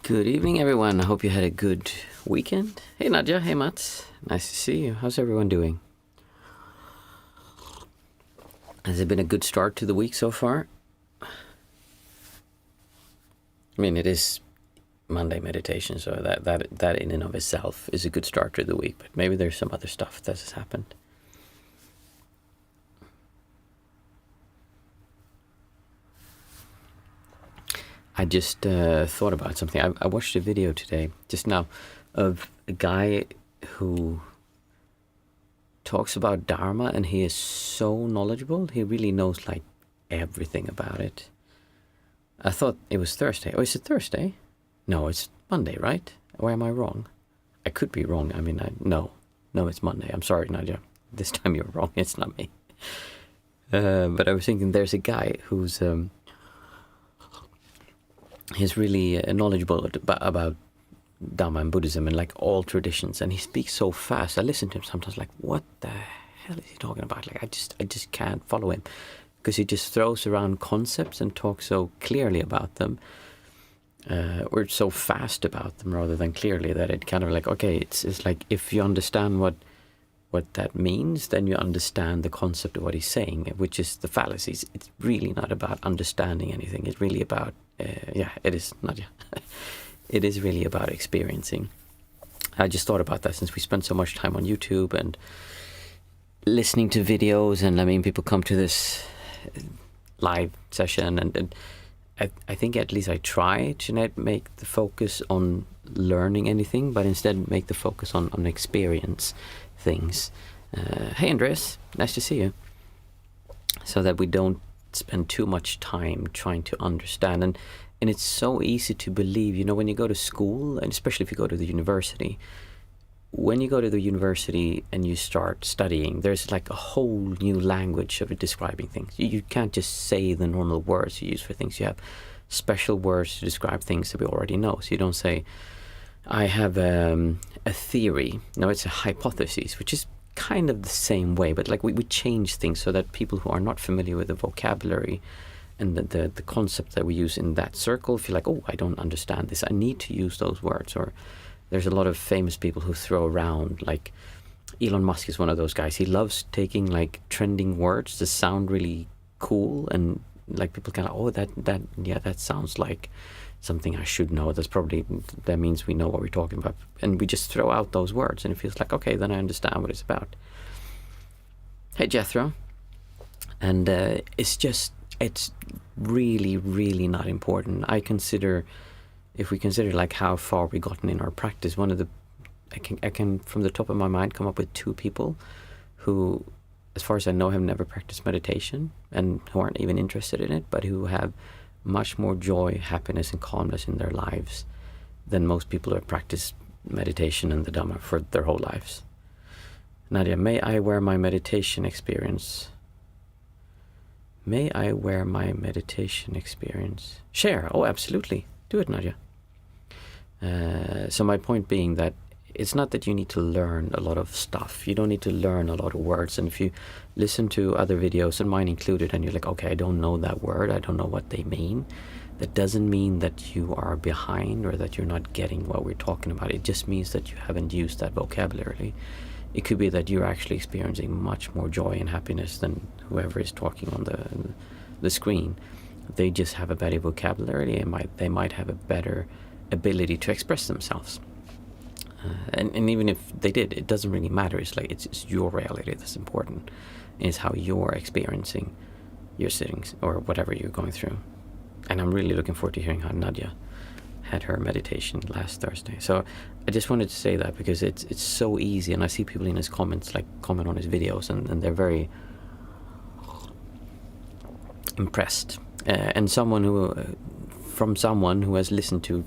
Good evening, everyone. I hope you had a good weekend. Hey, Nadia. Hey, Mats. Nice to see you. How's everyone doing? Has it been a good start to the week so far? I mean, it is Monday meditation, so that in and of itself is a good start to the week. But maybe there's some other stuff that has happened. I just thought about something. I watched a video today, just now, of a guy who talks about Dharma, and he is so knowledgeable. He really knows like everything about it. I thought it was Thursday. Oh, is it Thursday? No, it's Monday, right? Or am I wrong? I could be wrong. I mean, no, it's Monday. I'm sorry, Nadia. This time you're wrong. It's not me. But I was thinking there's a guy who's... he's really knowledgeable about Dhamma and Buddhism and like all traditions, and he speaks so fast. I listen to him sometimes like, what the hell is he talking about? Like I just can't follow him, because he just throws around concepts and talks so clearly about them, or so fast about them rather than clearly, that it kind of like, okay, it's like if you understand what that means, then you understand the concept of what he's saying, which is the fallacies. It's really not about understanding anything. It's really about, it is, Nadia. It is really about experiencing. I just thought about that since we spend so much time on YouTube and listening to videos, and I mean, people come to this live session, and I think at least I try to not make the focus on learning anything, but instead make the focus on experience things. Hey Andres, nice to see you. So that we don't spend too much time trying to understand, and it's so easy to believe, you know, when you go to school, and especially if you go to the university, when you go to the university and you start studying, there's like a whole new language of describing things. You can't just say the normal words you use for things. You have special words to describe things that we already know. So you don't say, I have a theory. No, it's a hypothesis, which is kind of the same way, but like we change things so that people who are not familiar with the vocabulary and the concept that we use in that circle feel like, oh, I don't understand this. I need to use those words. Or there's a lot of famous people who throw around, like Elon Musk is one of those guys. He loves taking like trending words that sound really cool, and like people kind of, oh, that sounds like something I should know. That means we know what we're talking about. And we just throw out those words, and it feels like, okay, then I understand what it's about. Hey, Jethro. And it's really, really not important. If we consider like how far we've gotten in our practice, I can from the top of my mind come up with 2 people who, as far as I know, have never practiced meditation and who aren't even interested in it, but who have much more joy, happiness, and calmness in their lives than most people who have practiced meditation and the Dhamma for their whole lives. Nadia, may I wear my meditation experience? May I wear my meditation experience? Share. Oh, absolutely. Do it, Nadia. So my point being that it's not that you need to learn a lot of stuff. You don't need to learn a lot of words. And if you listen to other videos, and mine included, and you're like, okay, I don't know that word, I don't know what they mean, that doesn't mean that you are behind or that you're not getting what we're talking about. It just means that you haven't used that vocabulary. It could be that you're actually experiencing much more joy and happiness than whoever is talking on the screen. They just have a better vocabulary, and they might have a better ability to express themselves. And even if they did, it doesn't really matter. It's like it's your reality that's important. It's how you're experiencing your sittings or whatever you're going through. And I'm really looking forward to hearing how Nadia had her meditation last Thursday. So I just wanted to say that because it's so easy, and I see people in his comments like comment on his videos, and they're very impressed. And someone who has listened to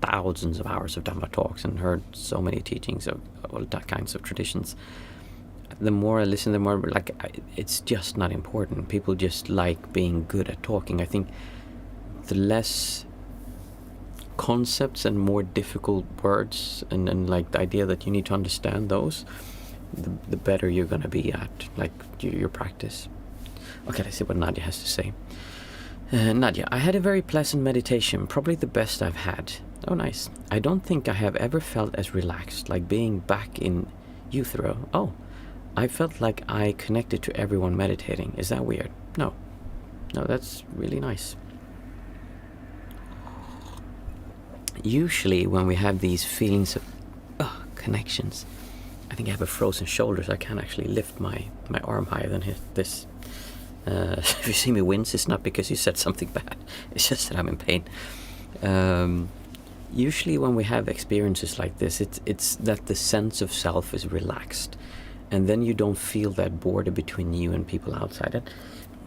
thousands of hours of Dhamma talks and heard so many teachings of all that kinds of traditions, the more I listen, the more it's just not important. People just like being good at talking. I think the less concepts and more difficult words and like the idea that you need to understand those, the better you're going to be at like your practice. Okay, let's see what Nadia has to say. Nadia, I had a very pleasant meditation, probably the best I've had. Oh, nice. I don't think I have ever felt as relaxed, like being back in utero. Oh, I felt like I connected to everyone meditating. Is that weird? No. No, that's really nice. Usually when we have these feelings of connections, I think I have a frozen shoulder, so I can't actually lift my arm higher than this. If you see me wince, it's not because you said something bad. It's just that I'm in pain. Usually when we have experiences like this, it's that the sense of self is relaxed, and then you don't feel that border between you and people outside it.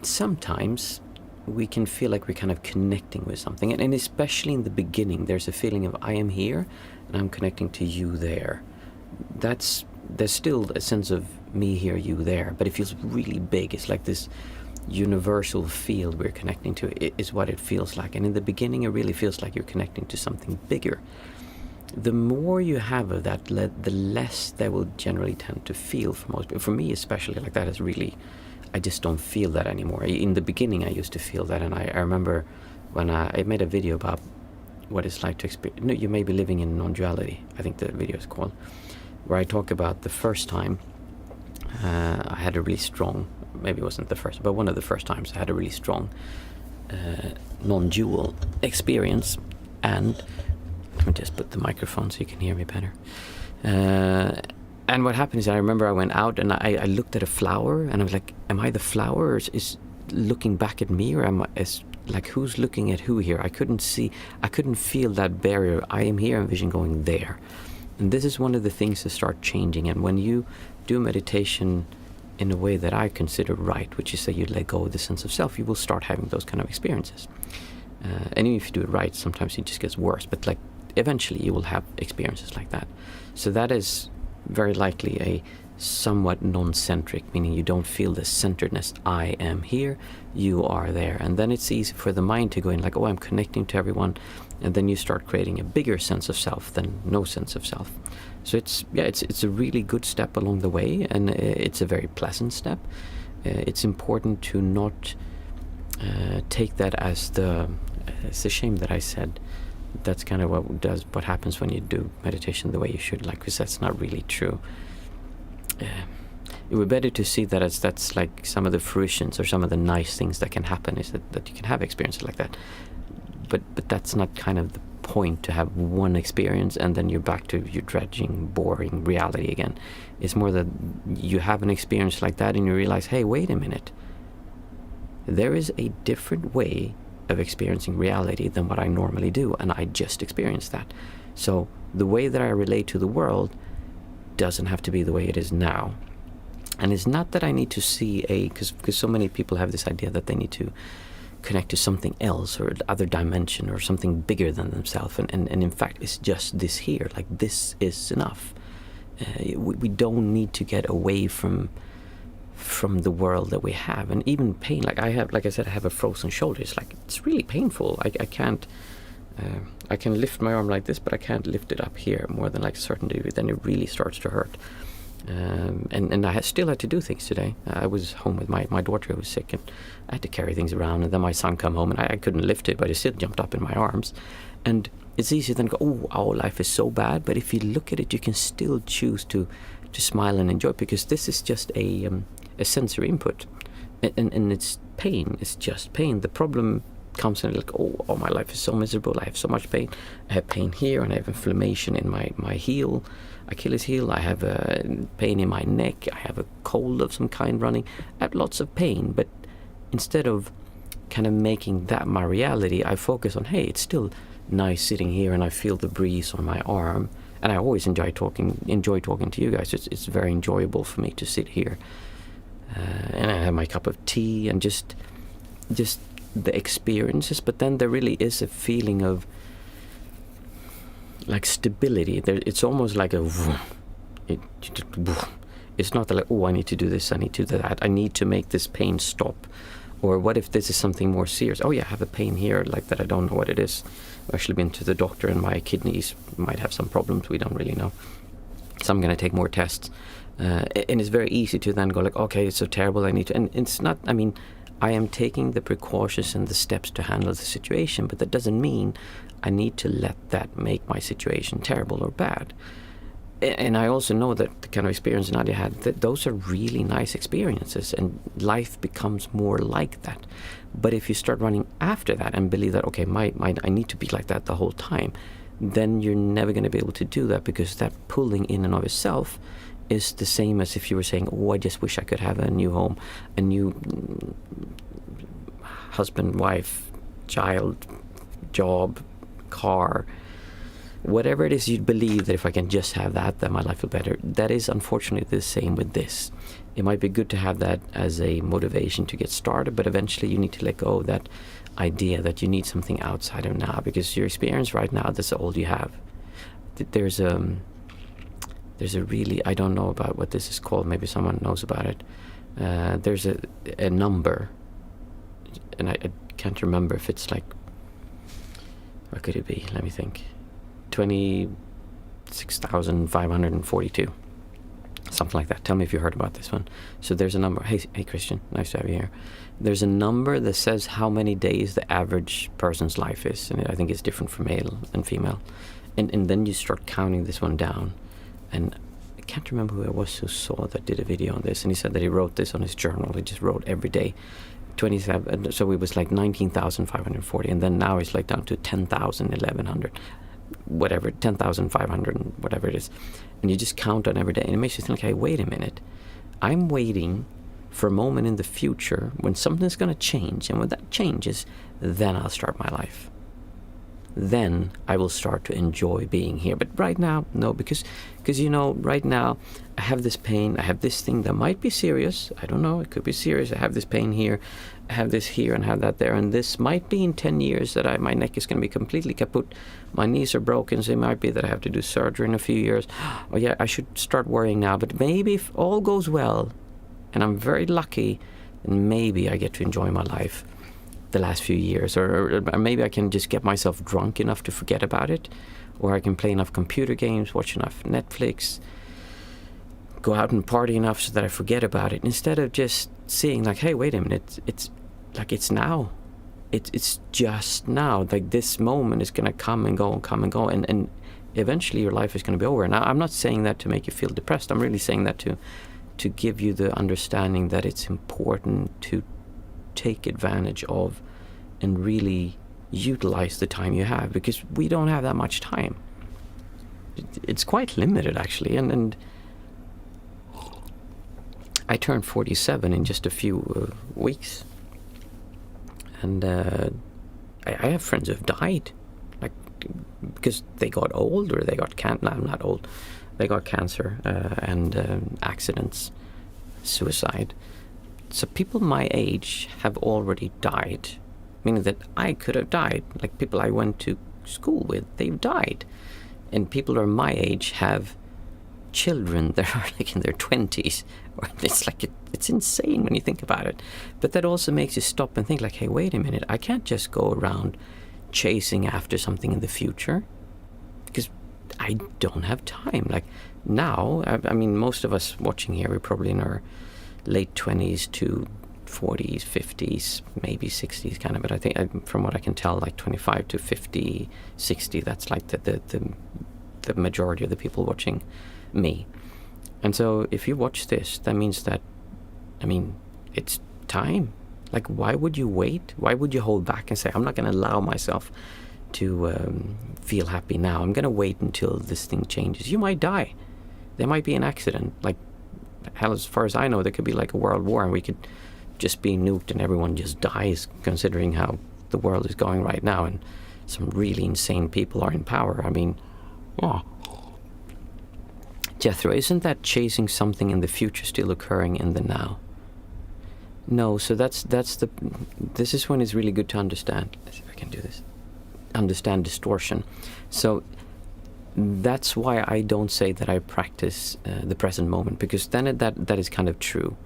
Sometimes we can feel like we're kind of connecting with something, and especially in the beginning, there's a feeling of I am here and I'm connecting to you there. There's still a sense of me here, you there, but it feels really big. It's like this universal field we're connecting to. It is what it feels like, and in the beginning it really feels like you're connecting to something bigger. The more you have of that, the less that will generally tend to feel for most people. For me especially, like that is really, I just don't feel that anymore. In the beginning I used to feel that, and I remember when I made a video about what it's like to experience, no, you may be living in non-duality, I think the video is called, where I talk about the first time I had a really strong, maybe it wasn't the first, but one of the first times I had a really strong non-dual experience. And let me just put the microphone so you can hear me better. And what happened is I remember I went out and I looked at a flower, and I was like, am I the flower, or is looking back at me, or am I, like, who's looking at who here? I couldn't feel that barrier. I am here, and vision going there. And this is one of the things that start changing. And when you do meditation in a way that I consider right, which is that you let go of the sense of self, you will start having those kind of experiences. And even if you do it right, sometimes it just gets worse. But like eventually you will have experiences like that. So that is very likely a somewhat non-centric, meaning you don't feel the centeredness. I am here, you are there. And then it's easy for the mind to go in like, oh, I'm connecting to everyone. And then you start creating a bigger sense of self than no sense of self. So it's a really good step along the way, and it's a very pleasant step. It's important to not take that as it's a shame that I said that's kind of what happens when you do meditation the way you should, like, because that's not really true. It would be better to see that as that's like some of the fruitions or some of the nice things that can happen, is that you can have experiences like that. But that's not kind of the point, to have one experience and then you're back to your dredging, boring reality again. It's more that you have an experience like that and you realize, hey, wait a minute. There is a different way of experiencing reality than what I normally do, and I just experienced that. So the way that I relate to the world doesn't have to be the way it is now. And it's not that I need to see because so many people have this idea that they need to connect to something else or other dimension or something bigger than themselves, and in fact it's just this here, like this is enough. We don't need to get away from the world that we have. And even pain, like I said, I have a frozen shoulder. It's like, it's really painful. I can't I can lift my arm like this, but I can't lift it up here more than like a certain degree. Then it really starts to hurt. And I still had to do things today. I was home with my daughter who was sick, and I had to carry things around, and then my son come home and I couldn't lift it, but it still jumped up in my arms. And it's easy then to go, oh, our life is so bad. But if you look at it, you can still choose to smile and enjoy, because this is just a sensory input, and it's pain. It's just pain. The problem comes in like, oh, my life is so miserable. I have so much pain. I have pain here, and I have inflammation in my heel, Achilles heel. I have pain in my neck. I have a cold of some kind running. I have lots of pain. But instead of kind of making that my reality, I focus on, hey, it's still nice sitting here, and I feel the breeze on my arm. And I always enjoy talking to you guys. It's very enjoyable for me to sit here. And I have my cup of tea and just the experiences. But then there really is a feeling of like stability. It's almost like it's not like, oh, I need to do this, I need to do that, I need to make this pain stop. Or what if this is something more serious? Oh yeah, I have a pain here like that, I don't know what it is. I've actually been to the doctor, and my kidneys might have some problems, we don't really know. So I'm going to take more tests. And it's very easy to then go like, okay, it's so terrible, I need to. And it's not, I mean, I am taking the precautions and the steps to handle the situation, but that doesn't mean I need to let that make my situation terrible or bad. And I also know that the kind of experience Nadia had, that those are really nice experiences, and life becomes more like that. But if you start running after that and believe that, okay, I need to be like that the whole time, then you're never going to be able to do that, because that pulling in and of itself is the same as if you were saying, oh, I just wish I could have a new home, a new husband, wife, child, job, car, whatever it is you believe that if I can just have that, then my life will be better. That is unfortunately the same with this. It might be good to have that as a motivation to get started, but eventually you need to let go of that idea that you need something outside of now, because your experience right now, that's all you have. There's a really, I don't know about what this is called, maybe someone knows about it. There's a number, and I can't remember if it's like, what could it be? Let me think. 26,542. Something like that. Tell me if you heard about this one. So there's a number. Hey Christian, nice to have you here. There's a number that says how many days the average person's life is, and I think it's different for male and female. And then you start counting this one down. And I can't remember who it was who saw that did a video on this, and he said that he wrote this on his journal. He just wrote every day 27, so it was like 19,540, and then now it's like down to 10,000, 1,100, whatever, 10,500, whatever it is. And you just count on every day, and it makes you think, hey, wait a minute, I'm waiting for a moment in the future when something's going to change, and when that changes, then I'll start my life. Then I will start to enjoy being here. But right now, no, because you know, right now I have this pain, I have this thing that might be serious, I don't know, it could be serious. I have this pain here, I have this here, and have that there, and this might be in 10 years that my neck is going to be completely kaput, my knees are broken, so it might be that I have to do surgery in a few years. Oh yeah, I should start worrying now, but maybe if all goes well and I'm very lucky, then maybe I get to enjoy my life the last few years, or maybe I can just get myself drunk enough to forget about it, or I can play enough computer games, watch enough Netflix, go out and party enough so that I forget about it, instead of just seeing like, hey, wait a minute, it's like, it's now, it's just now, like this moment is going to come and go and come and go, and eventually your life is going to be over. Now, I'm not saying that to make you feel depressed. I'm really saying that to give you the understanding that it's important to take advantage of and really utilize the time you have, because we don't have that much time. It's quite limited, actually, and I turned 47 in just a few weeks, and I have friends who have died, like, because they got old, or they got I'm not old, they got cancer and accidents, suicide. So people my age have already died, meaning that I could have died. Like people I went to school with, they've died. And people who are my age have children that are like in their 20s. Or it's like, it's insane when you think about it. But that also makes you stop and think like, hey, wait a minute, I can't just go around chasing after something in the future, because I don't have time. Like now, I mean, most of us watching here, we're probably in our late 20s to 40s, 50s, maybe 60s kind of, but I think from what I can tell, like 25 to 50, 60, that's like the majority of the people watching me. And so if you watch this, that means that, I mean, it's time. Like, why would you wait? Why would you hold back and say, I'm not going to allow myself to feel happy now. I'm going to wait until this thing changes. You might die. There might be an accident. Like, hell, as far as I know, there could be like a world war and we could just be nuked and everyone just dies, considering how the world is going right now and some really insane people are in power. I mean, yeah. Jethro, isn't that chasing something in the future still occurring in the now? No, so this is when it's really good to understand. Let's see if I can do this. Understand distortion. So that's why I don't say that I practice the present moment, because then that is kind of true.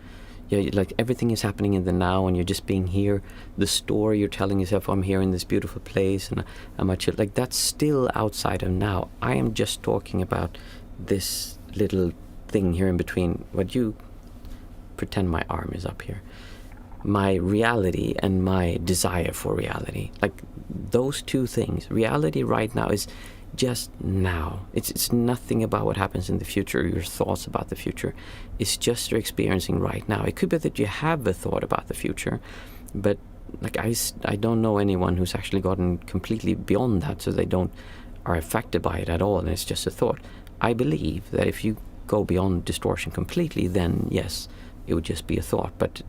Yeah, like everything is happening in the now, and you're just being here. The story you're telling yourself, I'm here in this beautiful place, and I'm actually like, that's still outside of now. I am just talking about this little thing here in between. What you pretend my arm is up here. my reality and my desire for reality. Like those two things. Reality right now is just now. It's nothing about what happens in the future, your thoughts about the future. It's just you're experiencing right now. It could be that you have a thought about the future, but like I don't know anyone who's actually gotten completely beyond that, so they are affected by it at all, and it's just a thought. I believe that if you go beyond distortion completely, then yes, it would just be a thought. But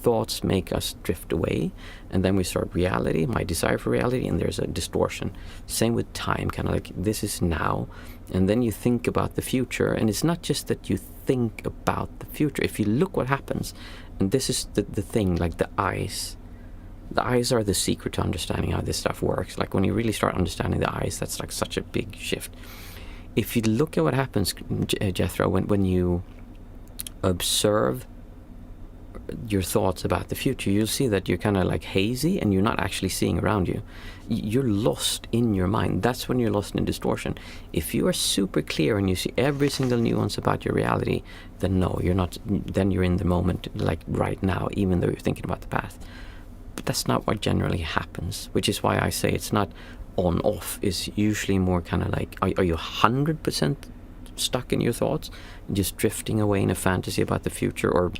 thoughts make us drift away, and then we start reality, my desire for reality, and there's a distortion. Same with time, kind of like this is now, and then you think about the future, and it's not just that you think about the future. If you look what happens, and this is the thing, like the eyes are the secret to understanding how this stuff works. Like when you really start understanding the eyes, that's like such a big shift. If you look at what happens, Jethro, when you observe your thoughts about the future, you'll see that you're kind of like hazy and you're not actually seeing around you. You're lost in your mind. That's when you're lost in distortion. If you are super clear and you see every single nuance about your reality, then no, you're not. Then you're in the moment, like right now, even though you're thinking about the past. But that's not what generally happens, which is why I say it's not on off. It's usually more kind of like, are you 100% stuck in your thoughts, just drifting away in a fantasy about the future, or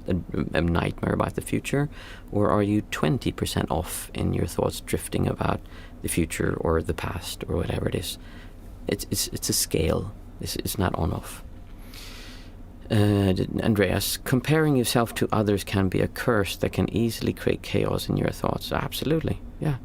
a nightmare about the future? Or are you 20% off in your thoughts, drifting about the future or the past or whatever it is? It's a scale. It's not on off. Andreas, comparing yourself to others can be a curse that can easily create chaos in your thoughts. Absolutely, yeah.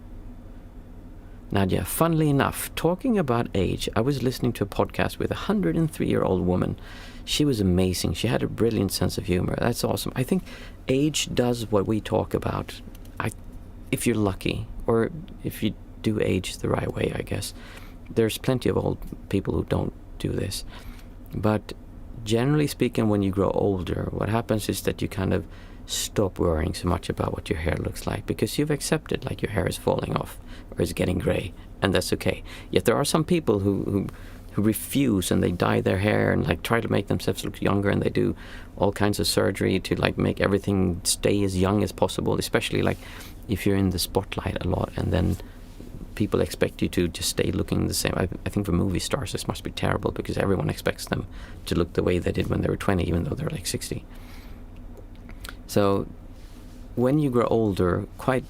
Nadia, funnily enough, talking about age, I was listening to a podcast with a 103-year-old woman. She was amazing. She had a brilliant sense of humor. That's awesome. I think age does what we talk about. If you're lucky, or if you do age the right way, I guess. There's plenty of old people who don't do this. But generally speaking, when you grow older, what happens is that you kind of stop worrying so much about what your hair looks like, because you've accepted like your hair is falling off or is getting gray, and that's okay. Yet there are some people who refuse, and they dye their hair and like try to make themselves look younger, and they do all kinds of surgery to like make everything stay as young as possible, especially like if you're in the spotlight a lot, and then people expect you to just stay looking the same. I think for movie stars this must be terrible, because everyone expects them to look the way they did when they were 20, even though they're like 60. So when you grow older, quite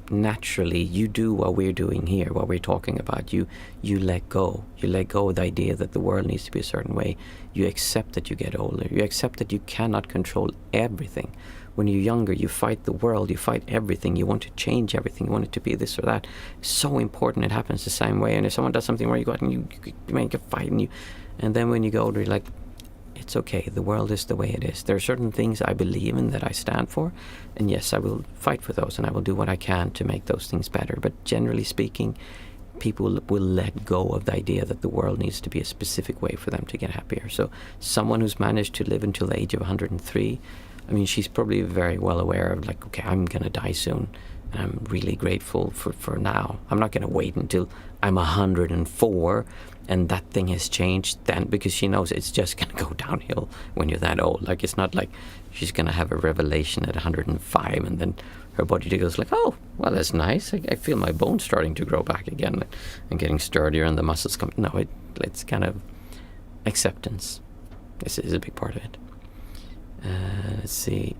naturally, you do what we're doing here, what we're talking about. You let go. You let go of the idea that the world needs to be a certain way. You accept that you get older. You accept that you cannot control everything. When you're younger, you fight the world. You fight everything. You want to change everything. You want it to be this or that. It's so important. It happens the same way. And if someone does something where you go out and you make a fight, and then when you go older, you're like, it's okay, the world is the way it is. There are certain things I believe in that I stand for, and yes, I will fight for those, and I will do what I can to make those things better. But generally speaking, people will let go of the idea that the world needs to be a specific way for them to get happier. So someone who's managed to live until the age of 103, I mean, she's probably very well aware of like, okay, I'm going to die soon, and I'm really grateful for now. I'm not going to wait until I'm 104 and that thing has changed then, because she knows it's just going to go downhill when you're that old. Like, it's not like she's going to have a revelation at 105 and then her body goes like, oh, well, that's nice. I feel my bones starting to grow back again and getting sturdier and the muscles come. No, it's kind of acceptance. This is a big part of it. Let's see.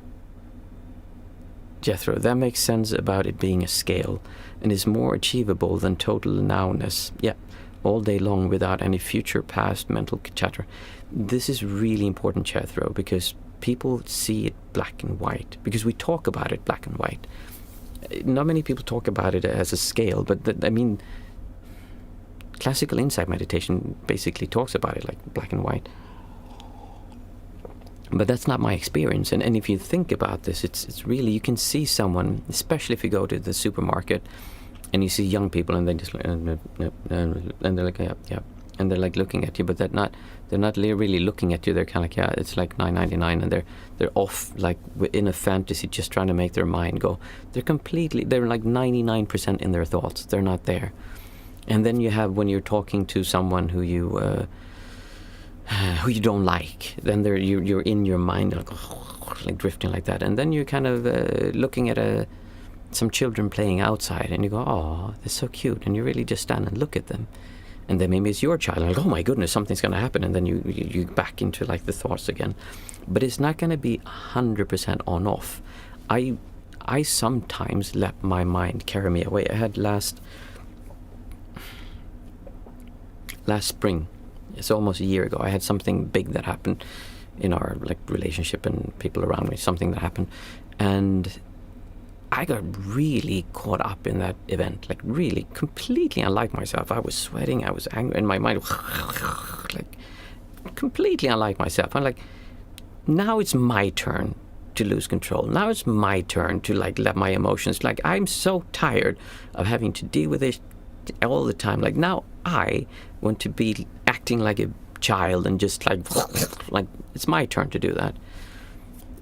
Jethro, that makes sense about it being a scale and is more achievable than total nowness. Yeah, all day long without any future past mental chatter. This is really important, Jethro, because people see it black and white, because we talk about it black and white. Not many people talk about it as a scale, but classical insight meditation basically talks about it like black and white. But that's not my experience. And if you think about this, it's really, you can see someone, especially if you go to the supermarket and you see young people and they just and they're like, yeah, and they're like looking at you, but they're not really looking at you. They're kind of like, yeah, it's like $9.99, and they're off like in a fantasy, just trying to make their mind go. They're like 99% in their thoughts. They're not there. And then you have, when you're talking to someone who you don't like, then you're in your mind like, like drifting like that. And then you're kind of looking at some children playing outside, and you go, oh, they're so cute, and you really just stand and look at them. And then maybe it's your child, and like, oh my goodness, something's going to happen, and then you back into like the thoughts again. But it's not going to be 100% on off. I sometimes let my mind carry me away. I had last spring, it's almost a year ago, I had something big that happened in our like relationship and people around me, something that happened, and I got really caught up in that event, like really completely unlike myself. I was sweating, I was angry, and my mind like completely unlike myself. I'm like, now it's my turn to lose control. Now it's my turn to like let my emotions, like I'm so tired of having to deal with this all the time. Like now I want to be acting like a child and just like it's my turn to do that.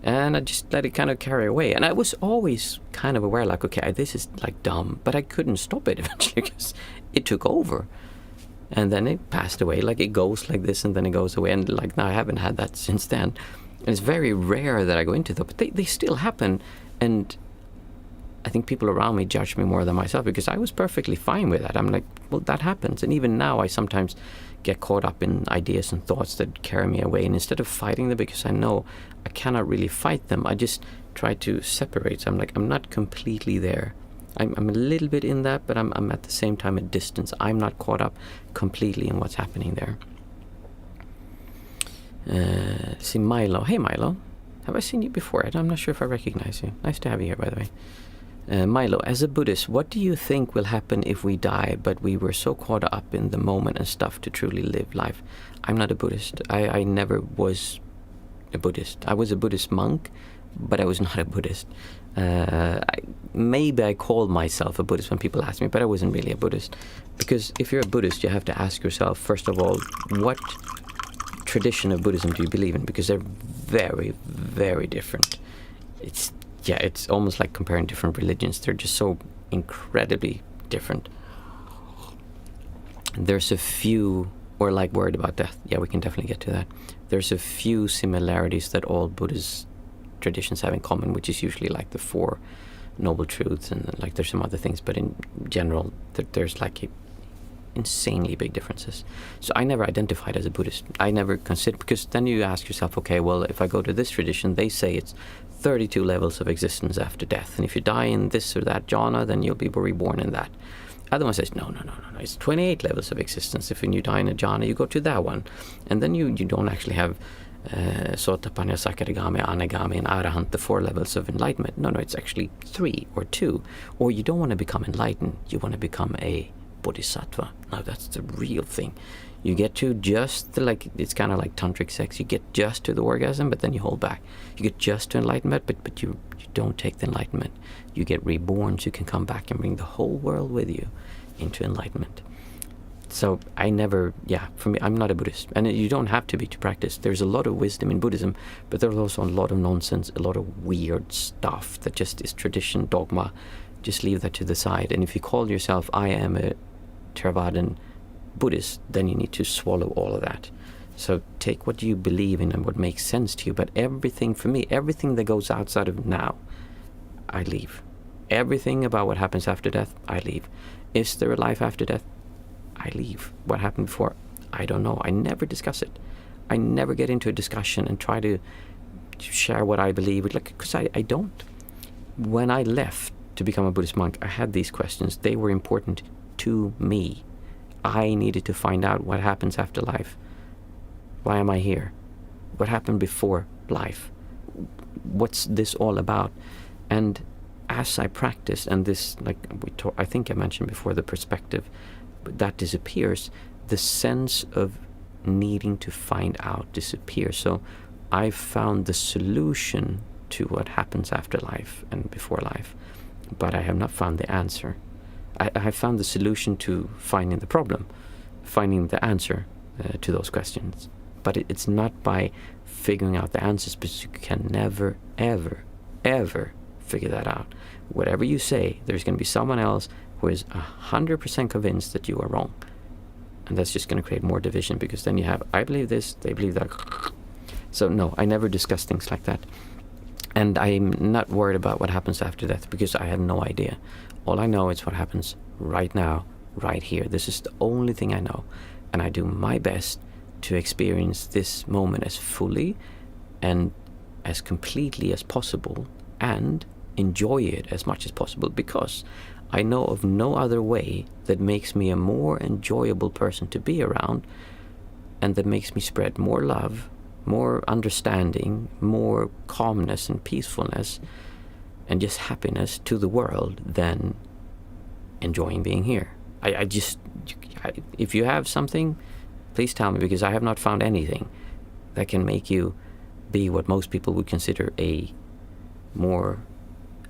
And I just let it kind of carry away. And I was always kind of aware, like, okay, this is like dumb, but I couldn't stop it eventually because it took over. And then it passed away. Like it goes like this and then it goes away. And like now I haven't had that since then. And it's very rare that I go into them, but they still happen. And I think people around me judge me more than myself because I was perfectly fine with that. I'm like, well, that happens. And even now I sometimes get caught up in ideas and thoughts that carry me away. And instead of fighting them, because I know I cannot really fight them, I just try to separate. So I'm like, I'm not completely there. I'm a little bit in that, but I'm at the same time at distance. I'm not caught up completely in what's happening there. See Milo. Hey Milo, have I seen you before? I'm not sure if I recognize you. Nice to have you here, by the way. Milo, as a Buddhist, what do you think will happen if we die, but we were so caught up in the moment and stuff to truly live life? I'm not a Buddhist. I never was a Buddhist. I was a Buddhist monk, but I was not a Buddhist. Maybe I called myself a Buddhist when people ask me, but I wasn't really a Buddhist. Because if you're a Buddhist, you have to ask yourself, first of all, what tradition of Buddhism do you believe in? Because they're very, very different. It's almost like comparing different religions. They're just so incredibly different. There's a few, or like worried about death. Yeah, we can definitely get to that. There's a few similarities that all Buddhist traditions have in common, which is usually like the Four Noble Truths, and like there's some other things, but in general, there's like insanely big differences. So I never identified as a Buddhist. I never considered, because then you ask yourself, okay, well, if I go to this tradition, they say it's 32 levels of existence after death, and if you die in this or that jhana, then you'll be reborn in that. Other one says, no, it's 28 levels of existence. If when you die in a jhana, you go to that one, and then you don't actually have Sotapanna, Sakadagami, Anagami, and Arahant, the 4 levels of enlightenment. No, it's actually 3 or 2. Or you don't want to become enlightened, you want to become a bodhisattva. Now that's the real thing. You get to just it's kind of like tantric sex. You get just to the orgasm, but then you hold back. You get just to enlightenment, but you don't take the enlightenment. You get reborn, so you can come back and bring the whole world with you into enlightenment. So for me, I'm not a Buddhist. And you don't have to be to practice. There's a lot of wisdom in Buddhism, but there's also a lot of nonsense, a lot of weird stuff that just is tradition, dogma. Just leave that to the side. And if you call yourself, I am a Theravadan Buddhist, then you need to swallow all of that. So take what you believe in and what makes sense to you. But everything, for me, everything that goes outside of now, I leave. Everything about what happens after death, I leave. Is there a life after death? I leave. What happened before? I don't know. I never discuss it. I never get into a discussion and try to share what I believe, because I don't. When I left to become a Buddhist monk, I had these questions. They were important to me. I needed to find out what happens after life. Why am I here? What happened before life? What's this all about? And as I practice, and this, I think I mentioned before, the perspective, that disappears, the sense of needing to find out disappears. So I found the solution to what happens after life and before life, but I have not found the answer. I have found the solution to finding the problem, finding the answer to those questions. But it's not by figuring out the answers, because you can never, ever, ever figure that out. Whatever you say, there's going to be someone else who is 100% convinced that you are wrong. And that's just going to create more division, because then you have, I believe this, they believe that. So no, I never discuss things like that. And I'm not worried about what happens after death, because I have no idea. All I know is what happens right now, right here. This is the only thing I know. And I do my best to experience this moment as fully and as completely as possible, and enjoy it as much as possible, because I know of no other way that makes me a more enjoyable person to be around, and that makes me spread more love, more understanding, more calmness and peacefulness, and just happiness to the world than enjoying being here. If you have something, please tell me, because I have not found anything that can make you be what most people would consider a more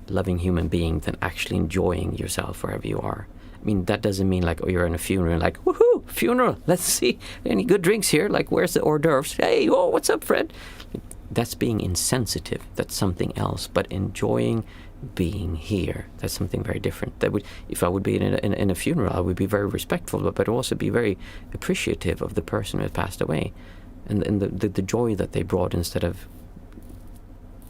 loving human being than actually enjoying yourself wherever you are. I mean, that doesn't mean like, oh, you're in a funeral, like, woohoo, funeral, let's see, any good drinks here, like, where's the hors d'oeuvres? Hey, oh, what's up, Fred? That's being insensitive. That's something else. But enjoying being here, that's something very different. That would, if I would be in a funeral, I would be very respectful, but also be very appreciative of the person who had passed away, and the joy that they brought, instead of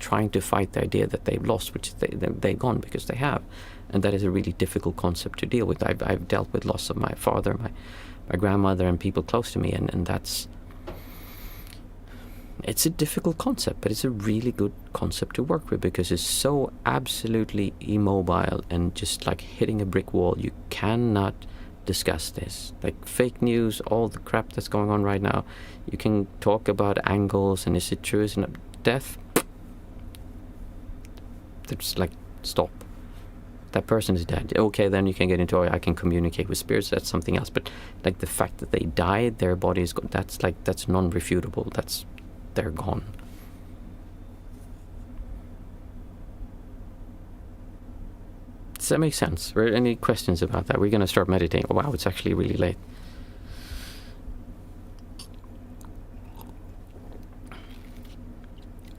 trying to fight the idea that they've lost, which they've gone, because they have. And that is a really difficult concept to deal with. I've dealt with loss of my father, my grandmother, and people close to me, and it's a difficult concept, but it's a really good concept to work with, because it's so absolutely immobile and just like hitting a brick wall. You cannot discuss this. Like fake news, all the crap that's going on right now, you can talk about angles and is it true, is it not? Death, it's like, stop. That person is dead. Okay, then you can get into, I can communicate with spirits, that's something else. But like the fact that they died, their body is gone, that's non-refutable. They're gone. Does that make sense? Any questions about that? We're going to start meditating. Oh, wow, it's actually really late.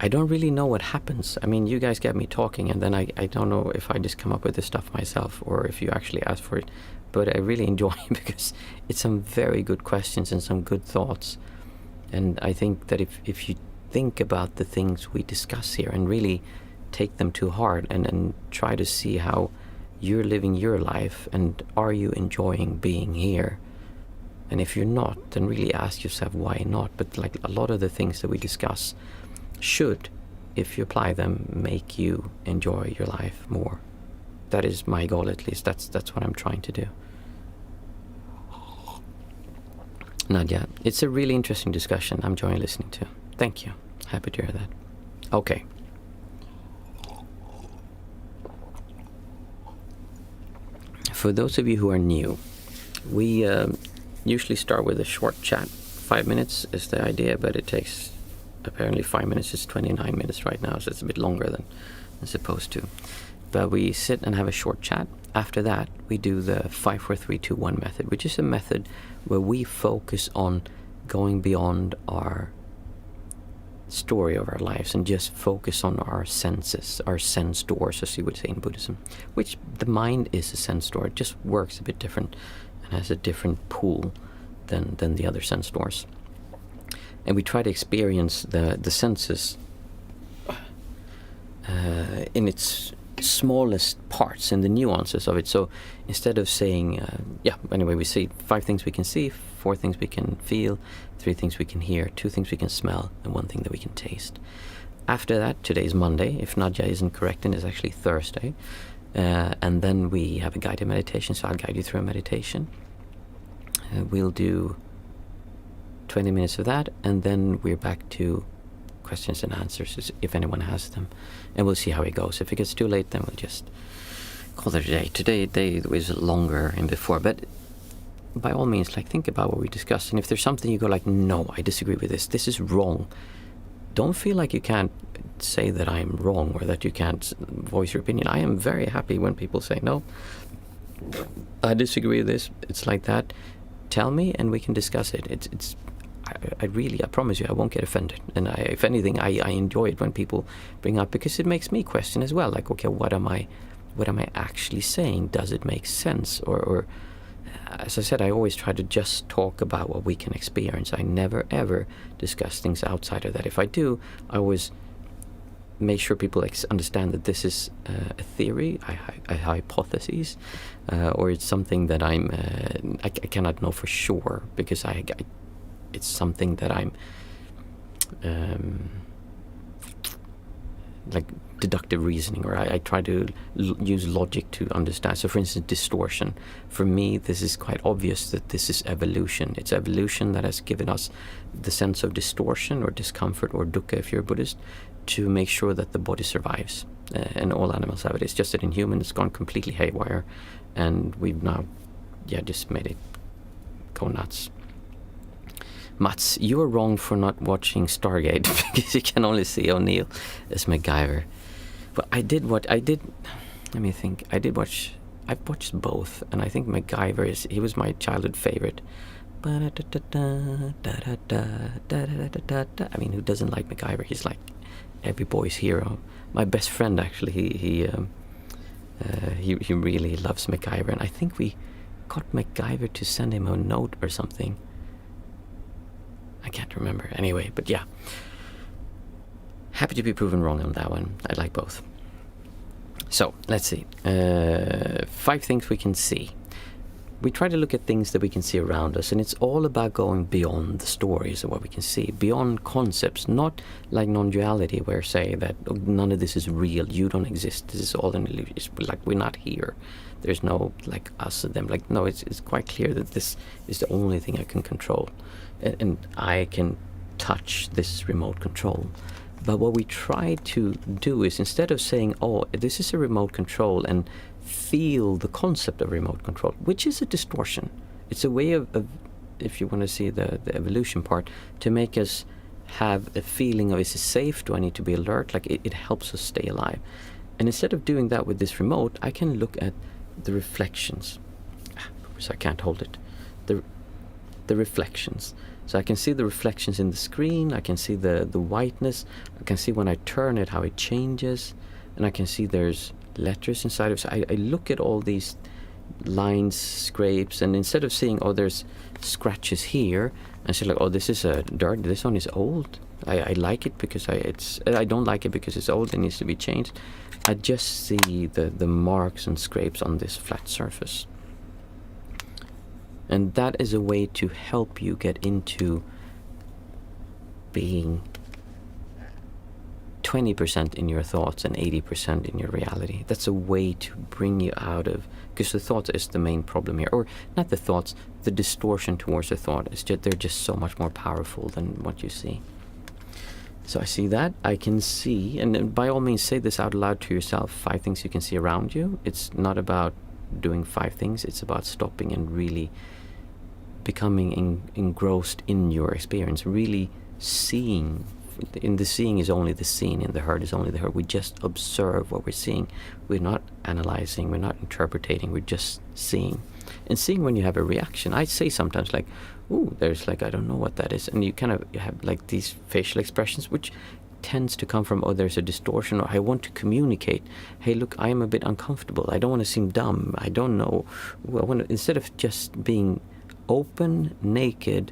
I don't really know what happens. I mean, you guys get me talking, and then I don't know if I just come up with this stuff myself or if you actually ask for it. But I really enjoy it, because it's some very good questions and some good thoughts. And I think that if you think about the things we discuss here and really take them to heart, and try to see how you're living your life, and are you enjoying being here? And if you're not, then really ask yourself why not. But like a lot of the things that we discuss should, if you apply them, make you enjoy your life more. That is my goal, at least. That's what I'm trying to do. Nadia, it's a really interesting discussion. I'm enjoying listening to. Thank you. Happy to hear that. Okay. For those of you who are new, we usually start with a short chat. 5 minutes is the idea, but it takes apparently 5 minutes. Is 29 minutes right now, so it's a bit longer than supposed to. But we sit and have a short chat. After that, we do the 5, 4, 3, 2, 1 method, which is a method where we focus on going beyond our story of our lives and just focus on our senses, our sense doors, as you would say in Buddhism, which the mind is a sense door. It just works a bit different and has a different pool than the other sense doors. And we try to experience the senses in its smallest parts, in the nuances of it. So instead of saying, anyway, we see 5 things we can see, 4 things we can feel, 3 things we can hear, 2 things we can smell, and 1 thing that we can taste. After that, today is Monday. If Nadia isn't correct, then it's actually Thursday. And then we have a guided meditation, so I'll guide you through a meditation. We'll do 20 minutes of that, and then we're back to questions and answers if anyone has them, and we'll see how it goes. If it gets too late, then we'll just call it a day. Today was longer than before, but by all means, like, think about what we discussed, and if there's something you go like, no, I disagree with this is wrong, don't feel like you can't say that I'm wrong or that you can't voice your opinion. I am very happy when people say, no, I disagree with this. It's like that. Tell me and we can discuss it. I promise you, I won't get offended. And if anything, I enjoy it when people bring up, because it makes me question as well. Like, okay, what am I actually saying? Does it make sense? Or as I said, I always try to just talk about what we can experience. I never ever discuss things outside of that. If I do, I always make sure people understand that this is a theory, a hypothesis, or it's something that I cannot know for sure, because it's something that I'm like deductive reasoning, or I try to use logic to understand. So for instance, distortion. For me, this is quite obvious that this is evolution. It's evolution that has given us the sense of distortion or discomfort, or dukkha if you're a Buddhist, to make sure that the body survives. And all animals have it. It's just that in humans it's gone completely haywire, and we've now just made it go nuts. Mats, you are wrong for not watching Stargate because you can only see O'Neill as MacGyver. But let me think. I've watched both, and I think MacGyver he was my childhood favorite. I mean, who doesn't like MacGyver? He's like every boy's hero. My best friend, actually, he really loves MacGyver, and I think we got MacGyver to send him a note or something. I can't remember. Anyway, but yeah. Happy to be proven wrong on that one. I like both. So, let's see. 5 things we can see. We try to look at things that we can see around us, and it's all about going beyond the stories of what we can see, beyond concepts, not like non-duality, where say that none of this is real, you don't exist, this is all an illusion, it's like we're not here, there's no like us and them. Like, no, it's quite clear that this is the only thing I can control, and I can touch this remote control. But what we try to do is, instead of saying, oh, this is a remote control, and feel the concept of remote control, which is a distortion. It's a way of if you want to see the evolution part, to make us have a feeling of, is it safe? Do I need to be alert? Like, it helps us stay alive. And instead of doing that with this remote, I can look at the reflections. So I can't hold it. The reflections. So I can see the reflections in the screen, I can see the whiteness, I can see when I turn it how it changes, and I can see there's letters inside of it. So I look at all these lines, scrapes, and instead of seeing, oh, there's scratches here, I say like, oh, this is a dirt, this one is old. I like it because I don't like it because it's old and needs to be changed. I just see the marks and scrapes on this flat surface. And that is a way to help you get into being 20% in your thoughts and 80% in your reality. That's a way to bring you out of, because the thoughts is the main problem here, or not the thoughts, the distortion towards the thought is just, they're just so much more powerful than what you see. So I see that, I can see, and by all means say this out loud to yourself, 5 things you can see around you. It's not about doing 5 things, it's about stopping and really becoming engrossed in your experience, really seeing. In the seeing is only the seen, in the heard is only the heard. We just observe what we're seeing. We're not analyzing, we're not interpreting, we're just seeing. And seeing when you have a reaction. I say sometimes like, ooh, there's like, I don't know what that is. And you have like these facial expressions, which tends to come from, oh, there's a distortion, or I want to communicate. Hey, look, I am a bit uncomfortable. I don't want to seem dumb. I don't know. Instead of just being open, naked,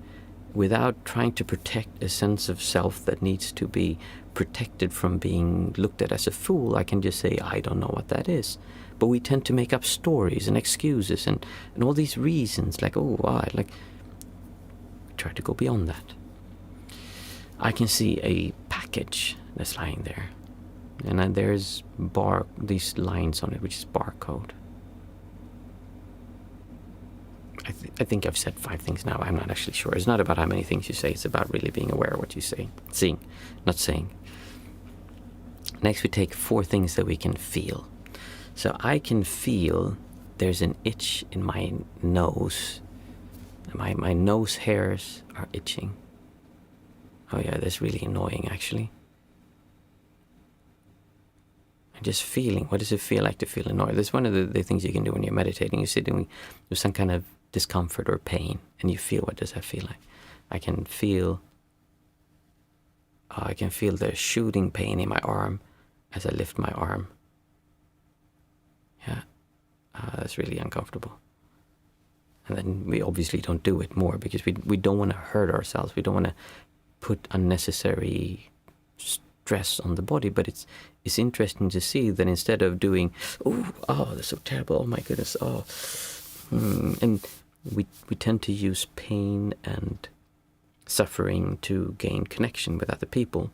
without trying to protect a sense of self that needs to be protected from being looked at as a fool, I can just say, I don't know what that is. But we tend to make up stories and excuses and all these reasons, like, oh, why? Like, try to go beyond that. I can see a package that's lying there, and then there's these lines on it, which is barcode. I think I've said 5 things now. I'm not actually sure. It's not about how many things you say. It's about really being aware of what you say. Seeing, not saying. Next, we take 4 things that we can feel. So I can feel there's an itch in my nose. My nose hairs are itching. Oh yeah, that's really annoying, actually. I'm just feeling. What does it feel like to feel annoyed? That's one of the things you can do when you're meditating. You're sitting with some kind of discomfort or pain, and you feel, what does that feel like? I can feel the shooting pain in my arm as I lift my arm. Yeah, that's really uncomfortable. And then we obviously don't do it more because we don't want to hurt ourselves. We don't want to put unnecessary stress on the body. But it's interesting to see that instead of doing, oh, that's so terrible, oh my goodness, and we tend to use pain and suffering to gain connection with other people.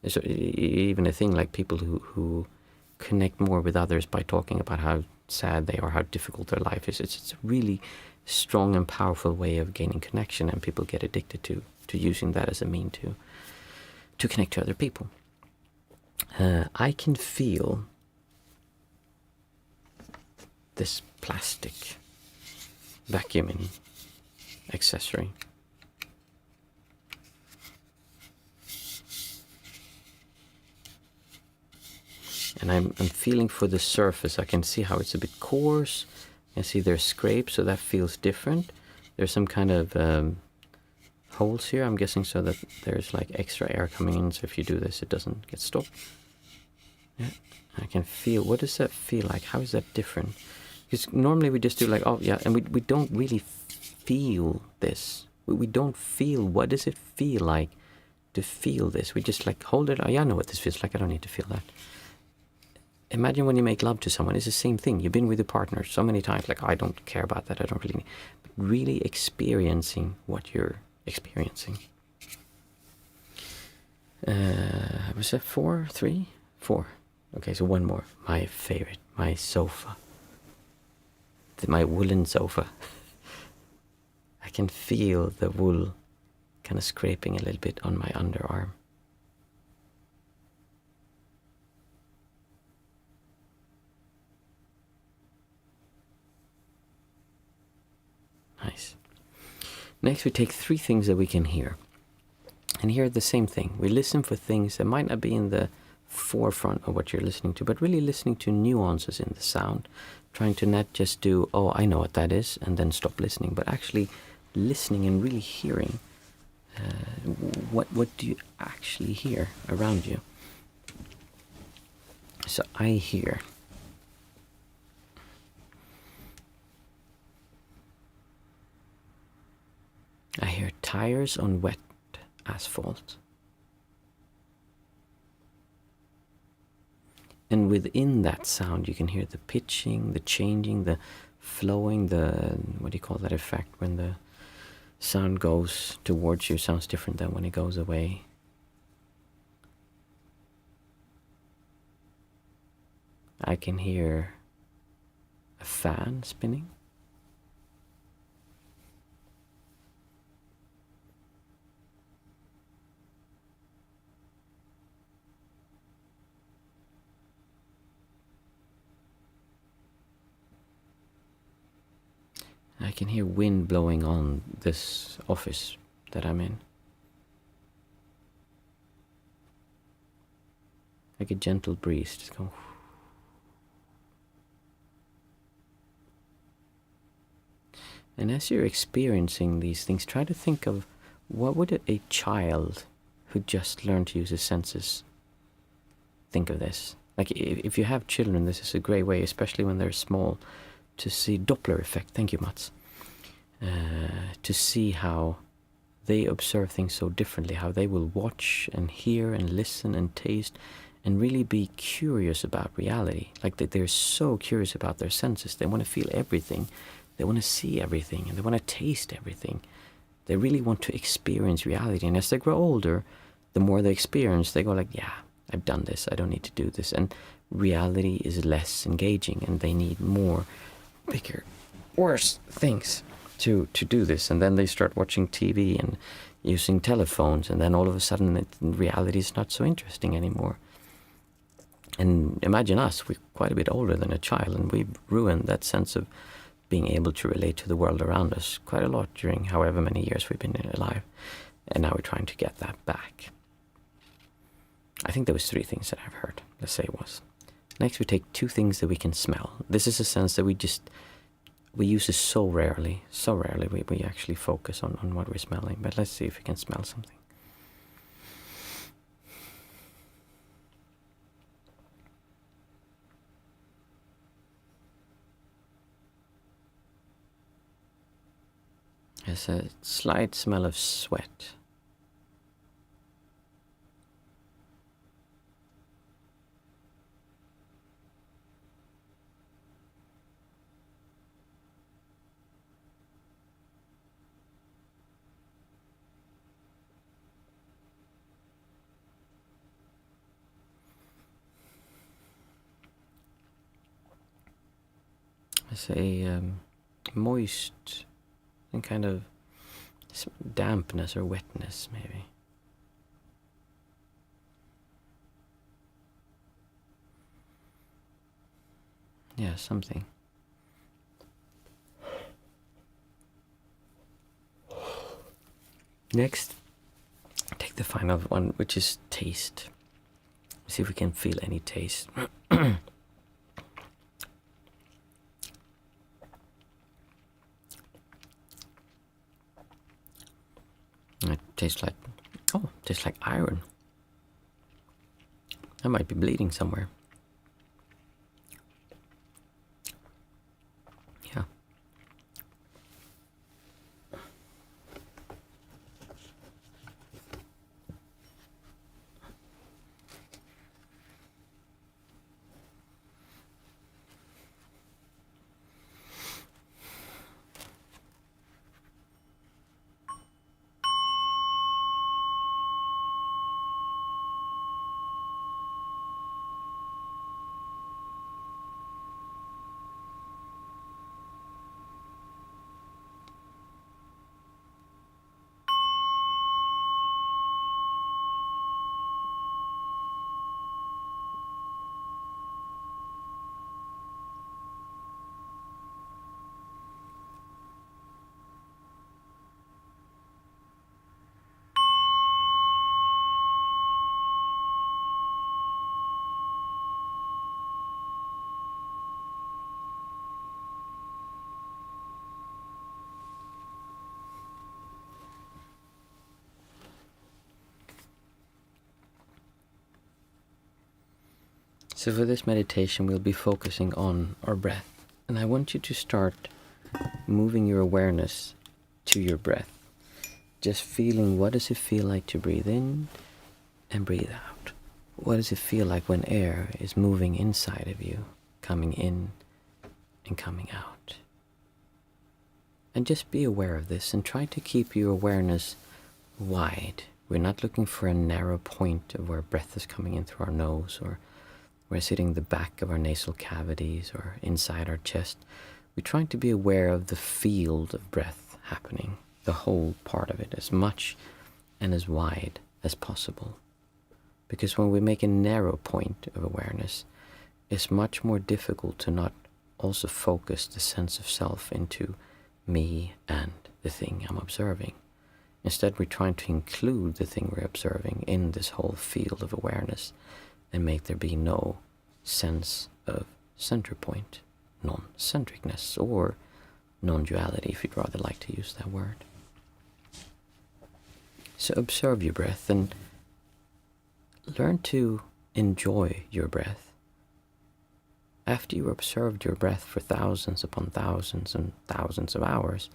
So even a thing like people who connect more with others by talking about how sad they are, how difficult their life is. It's a really strong and powerful way of gaining connection, and people get addicted to using that as a mean to connect to other people. I can feel this plastic vacuuming accessory. And I'm feeling for the surface. I can see how it's a bit coarse. I see there's scrapes, so that feels different. There's some kind of holes here, I'm guessing, so that there's like extra air coming in, so if you do this it doesn't get stopped. Yeah, I can feel, what does that feel like? How is that different? Because normally we just do like, oh yeah, and we don't really feel this. We don't feel, what does it feel like to feel this? We just like hold it, oh yeah, I know what this feels like, I don't need to feel that. Imagine when you make love to someone, it's the same thing. You've been with your partner so many times, like, I don't care about that, I don't really need. But really experiencing what you're experiencing. Was that 4? 3? 4. Okay, so one more. My favorite, my sofa. My woolen sofa. I can feel the wool kind of scraping a little bit on my underarm. Nice. Next we take 3 things that we can hear. And here the same thing. We listen for things that might not be in the forefront of what you're listening to, but really listening to nuances in the sound. Trying to not just do, oh, I know what that is, and then stop listening, but actually listening and really hearing. What do you actually hear around you? So I hear tires on wet asphalt. And within that sound you can hear the pitching, the changing, the flowing, the, what do you call that effect? When the sound goes towards you, sounds different than when it goes away. I can hear a fan spinning. I can hear wind blowing on this office that I'm in. Like a gentle breeze, just go. And as you're experiencing these things, try to think of what would a child who just learned to use his senses think of this. Like if you have children, this is a great way, especially when they're small, to see Doppler effect. Thank you, Mats. To see how they observe things so differently, how they will watch and hear and listen and taste and really be curious about reality. Like they're so curious about their senses. They want to feel everything. They want to see everything, and they want to taste everything. They really want to experience reality. And as they grow older, the more they experience, they go like, yeah, I've done this. I don't need to do this. And reality is less engaging, and they need more, bigger, worse things to do this. And then they start watching TV and using telephones, and then all of a sudden reality is not so interesting anymore. And imagine us, we're quite a bit older than a child, and we've ruined that sense of being able to relate to the world around us quite a lot during however many years we've been alive. And now we're trying to get that back. I think there was 3 things that I've heard. Let's say it was. Next we take 2 things that we can smell. This is a sense that we use it so rarely we actually focus on what we're smelling. But let's see if we can smell something. There's a slight smell of sweat. has a moist and kind of dampness or wetness, maybe. Yeah, something. Next, take the final one, which is taste. See if we can feel any taste. It tastes like iron. I might be bleeding somewhere. Yeah. So for this meditation, we'll be focusing on our breath. And I want you to start moving your awareness to your breath. Just feeling, what does it feel like to breathe in and breathe out? What does it feel like when air is moving inside of you, coming in and coming out? And just be aware of this and try to keep your awareness wide. We're not looking for a narrow point of where breath is coming in through our nose, or we're sitting the back of our nasal cavities or inside our chest. We're trying to be aware of the field of breath happening, the whole part of it, as much and as wide as possible. Because when we make a narrow point of awareness, it's much more difficult to not also focus the sense of self into me and the thing I'm observing. Instead, we're trying to include the thing we're observing in this whole field of awareness and make there be no sense of center point, non-centricness, or non-duality, if you'd rather like to use that word. So observe your breath and learn to enjoy your breath. After you observed your breath for thousands upon thousands and thousands of hours,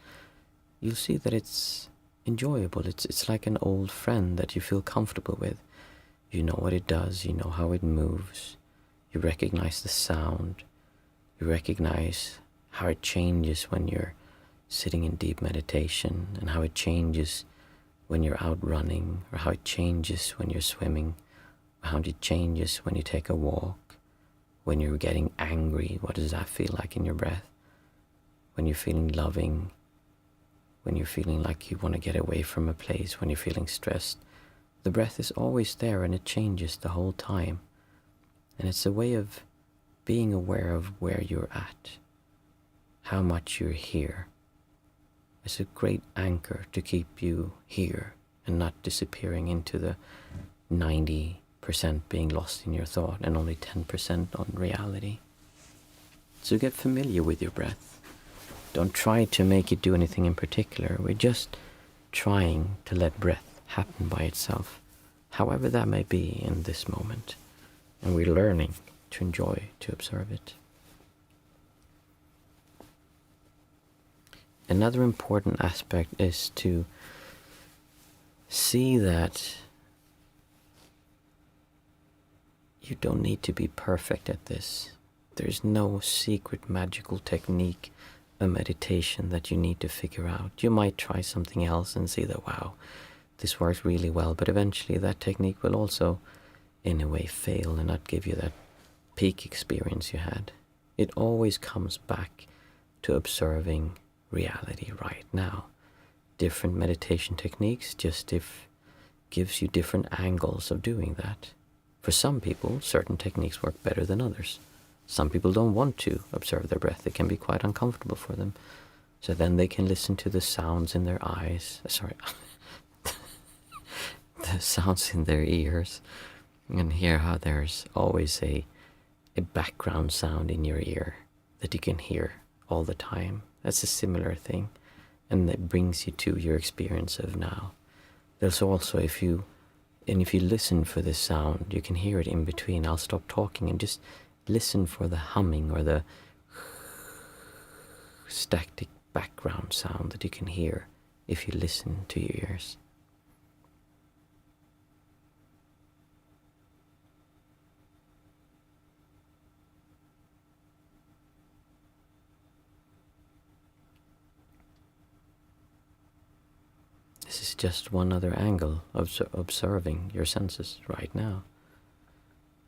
you'll see that it's enjoyable. It's like an old friend that you feel comfortable with. You know what it does, you know how it moves, you recognize the sound, you recognize how it changes when you're sitting in deep meditation, and how it changes when you're out running, or how it changes when you're swimming, or how it changes when you take a walk, when you're getting angry, what does that feel like in your breath? When you're feeling loving, when you're feeling like you want to get away from a place, when you're feeling stressed. The breath is always there, and it changes the whole time. And it's a way of being aware of where you're at, how much you're here. It's a great anchor to keep you here and not disappearing into the 90% being lost in your thought and only 10% on reality. So get familiar with your breath. Don't try to make it do anything in particular. We're just trying to let breath happen by itself, however that may be in this moment, and we're learning to enjoy, to observe it. Another important aspect is to see that you don't need to be perfect at this. There's no secret magical technique, a meditation that you need to figure out. You might try something else and see that, wow, this works really well, but eventually that technique will also, in a way, fail and not give you that peak experience you had. It always comes back to observing reality right now. Different meditation techniques gives you different angles of doing that. For some people, certain techniques work better than others. Some people don't want to observe their breath. It can be quite uncomfortable for them. So then they can listen to the sounds in their eyes. The sounds in their ears, and hear how there's always a background sound in your ear that you can hear all the time. That's a similar thing, and that brings you to your experience of now. There's also, if you listen for this sound, you can hear it in between. I'll stop talking and just listen for the humming or the static background sound that you can hear if you listen to your ears. This is just one other angle of observing your senses right now.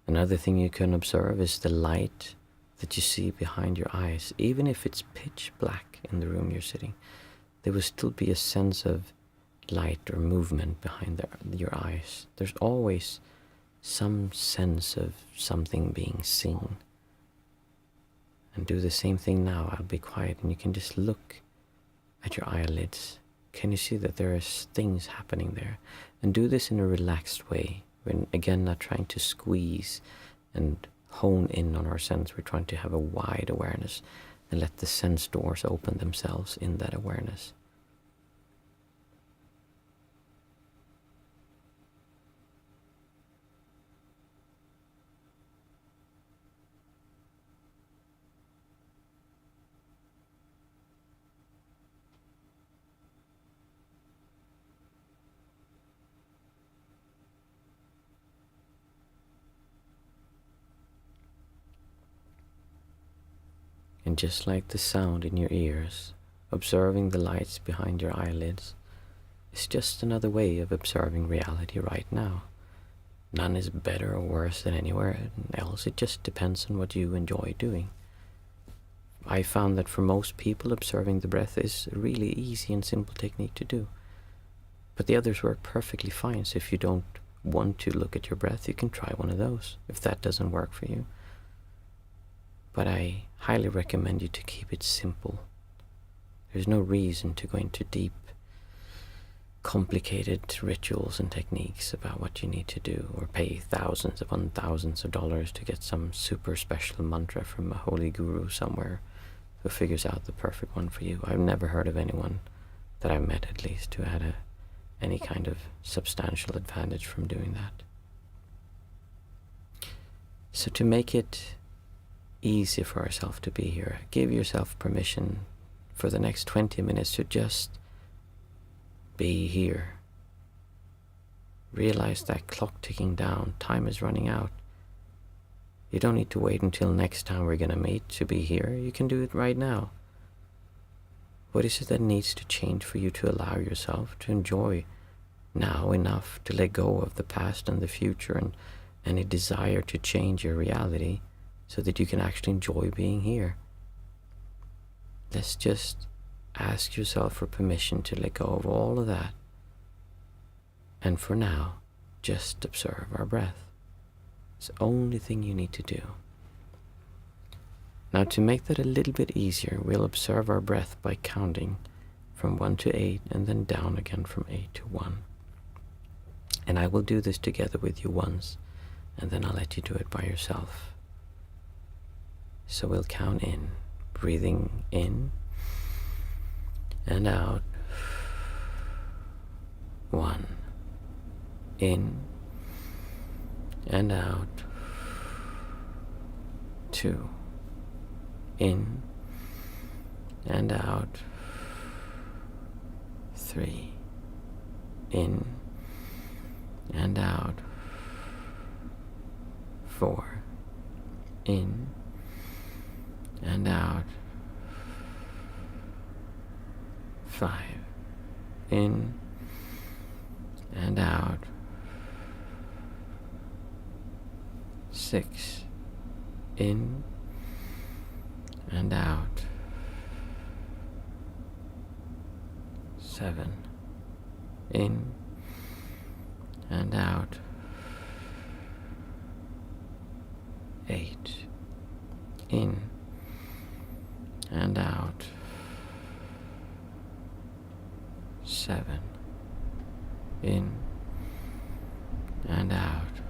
Another thing you can observe is the light that you see behind your eyes. Even if it's pitch black in the room you're sitting, there will still be a sense of light or movement behind your eyes. There's always some sense of something being seen. And do the same thing now. I'll be quiet and you can just look at your eyelids. Can you see that there are things happening there? And do this in a relaxed way. When, again, not trying to squeeze and hone in on our sense. We're trying to have a wide awareness and let the sense doors open themselves in that awareness. And just like the sound in your ears, observing the lights behind your eyelids is just another way of observing reality right now. None is better or worse than anywhere else. It just depends on what you enjoy doing. I found that for most people, observing the breath is a really easy and simple technique to do. But the others work perfectly fine, so if you don't want to look at your breath, you can try one of those, if that doesn't work for you. But I highly recommend you to keep it simple. There's no reason to go into deep, complicated rituals and techniques about what you need to do, or pay thousands upon thousands of dollars to get some super special mantra from a holy guru somewhere who figures out the perfect one for you. I've never heard of anyone, that I've met at least, who had any kind of substantial advantage from doing that. So to make it easy for ourselves to be here, give yourself permission for the next 20 minutes to just be here. Realize that clock ticking down, time is running out. You don't need to wait until next time we're gonna meet to be here. You can do it right now. What is it that needs to change for you to allow yourself to enjoy now enough to let go of the past and the future and any desire to change your reality, so that you can actually enjoy being here? Let's just ask yourself for permission to let go of all of that. And for now, just observe our breath. It's the only thing you need to do. Now, to make that a little bit easier, we'll observe our breath by counting from 1 to 8 and then down again from 8 to 1. And I will do this together with you once, and then I'll let you do it by yourself. So we'll count in, breathing in and out. 1. In and out. 2. In and out. 3. In and out. 4. In and out. 5. In and out. 6. In and out. 7. In and out. 8. In and out. 7. In and out.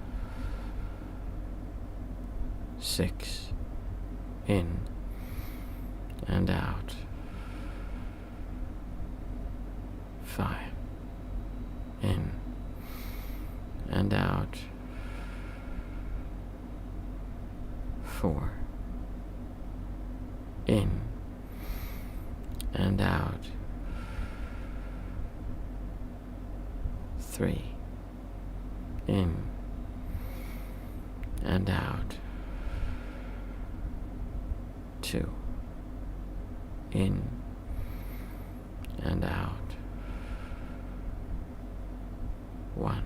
6. In and out. 5. In and out. 4. In and out. 3. In and out. 2. In and out. 1.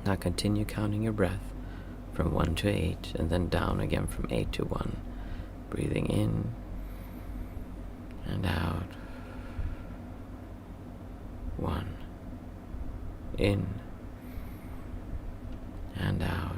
Now continue counting your breath from 1 to 8 and then down again from 8 to 1. Breathing in and out. 1. In and out.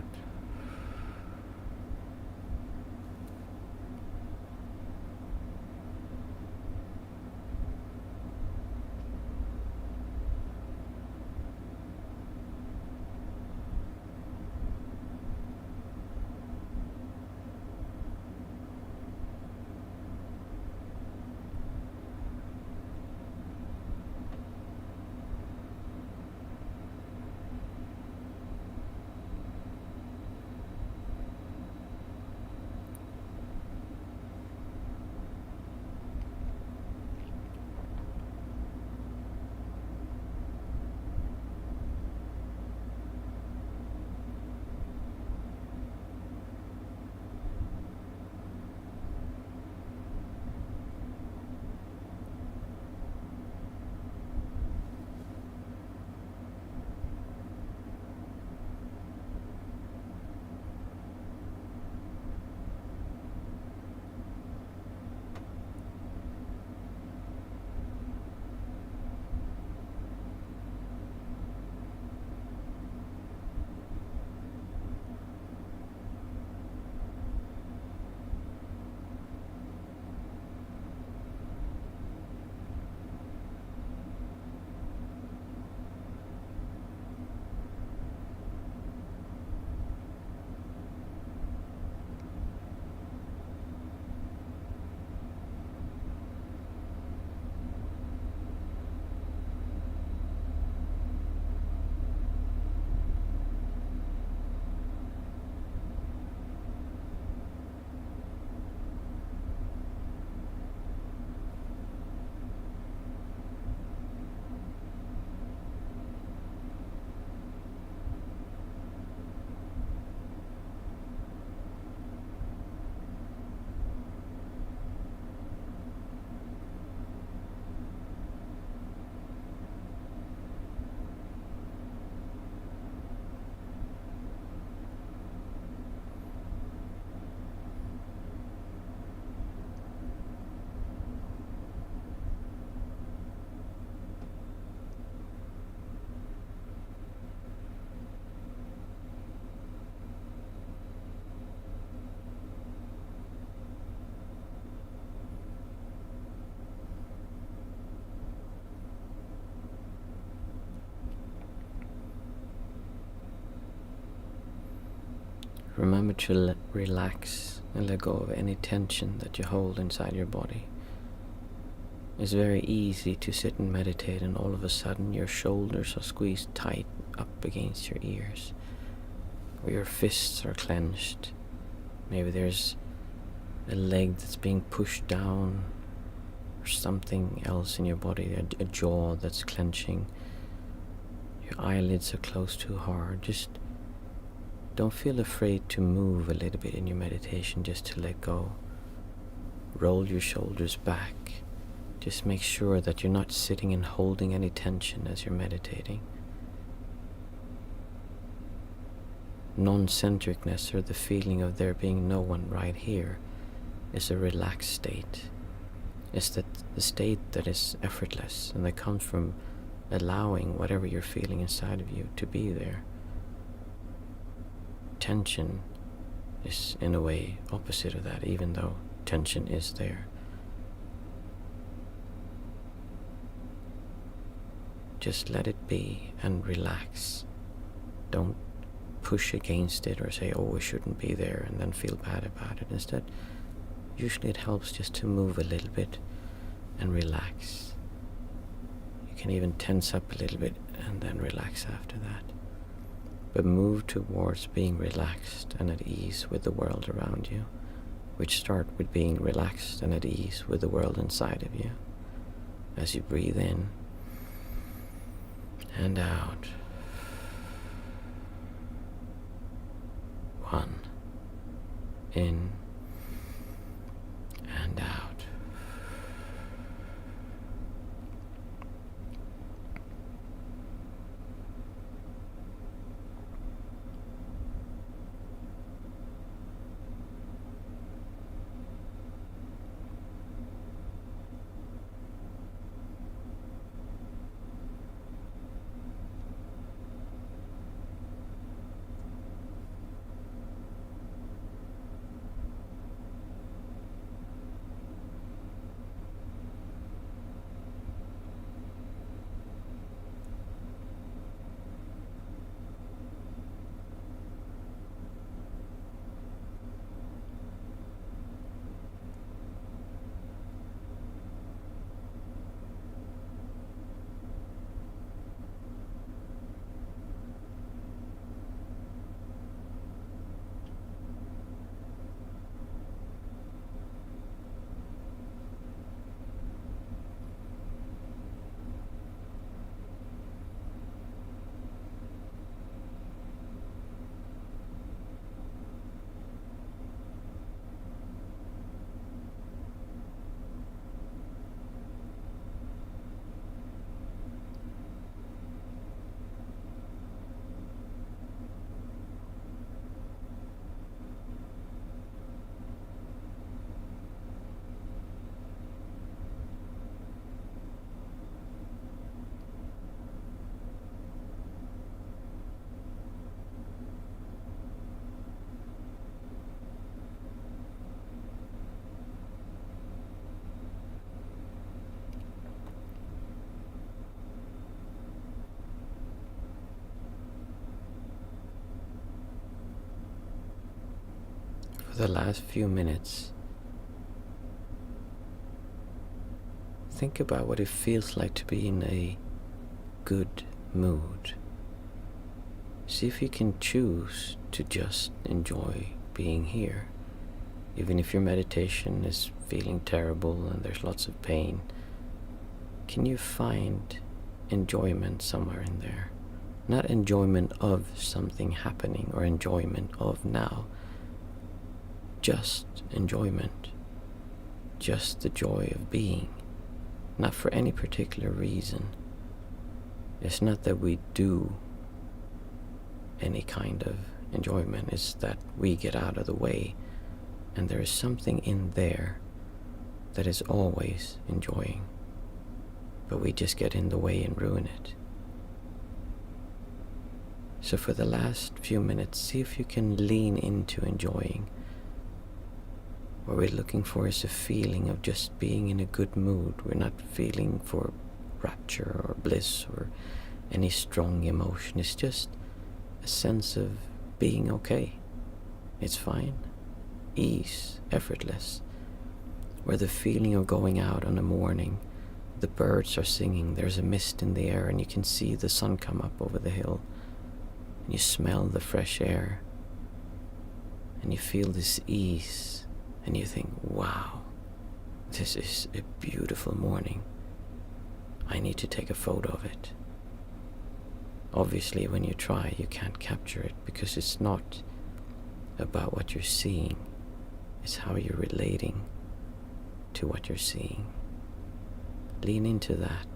Remember to relax and let go of any tension that you hold inside your body. It's very easy to sit and meditate and all of a sudden your shoulders are squeezed tight up against your ears, or your fists are clenched. Maybe there's a leg that's being pushed down, or something else in your body, a jaw that's clenching. Your eyelids are closed too hard. Just don't feel afraid to move a little bit in your meditation, just to let go. Roll your shoulders back. Just make sure that you're not sitting and holding any tension as you're meditating. Non-centricness, or the feeling of there being no one right here, is a relaxed state. is that the state that is effortless and that comes from allowing whatever you're feeling inside of you to be there. Tension is in a way opposite of that, even though tension is there. Just let it be and relax. Don't push against it or say, oh, it shouldn't be there, and then feel bad about it. Instead, usually it helps just to move a little bit and relax. You can even tense up a little bit and then relax after that. But move towards being relaxed and at ease with the world around you, which start with being relaxed and at ease with the world inside of you. As you breathe in and out. 1. In and out. For the last few minutes, think about what it feels like to be in a good mood. See if you can choose to just enjoy being here. Even if your meditation is feeling terrible and there's lots of pain, can you find enjoyment somewhere in there? Not enjoyment of something happening or enjoyment of now. Just enjoyment. Just the joy of being. Not for any particular reason. It's not that we do any kind of enjoyment. It's that we get out of the way, and there is something in there that is always enjoying, but we just get in the way and ruin it. So for the last few minutes, see if you can lean into enjoying. What we're looking for is a feeling of just being in a good mood. We're not feeling for rapture or bliss or any strong emotion. It's just a sense of being okay. It's fine. Ease, effortless. Where the feeling of going out on a morning, the birds are singing, there's a mist in the air, and you can see the sun come up over the hill. And you smell the fresh air. And you feel this ease. And you think, wow, this is a beautiful morning. I need to take a photo of it. Obviously, when you try, you can't capture it because it's not about what you're seeing. It's how you're relating to what you're seeing. Lean into that.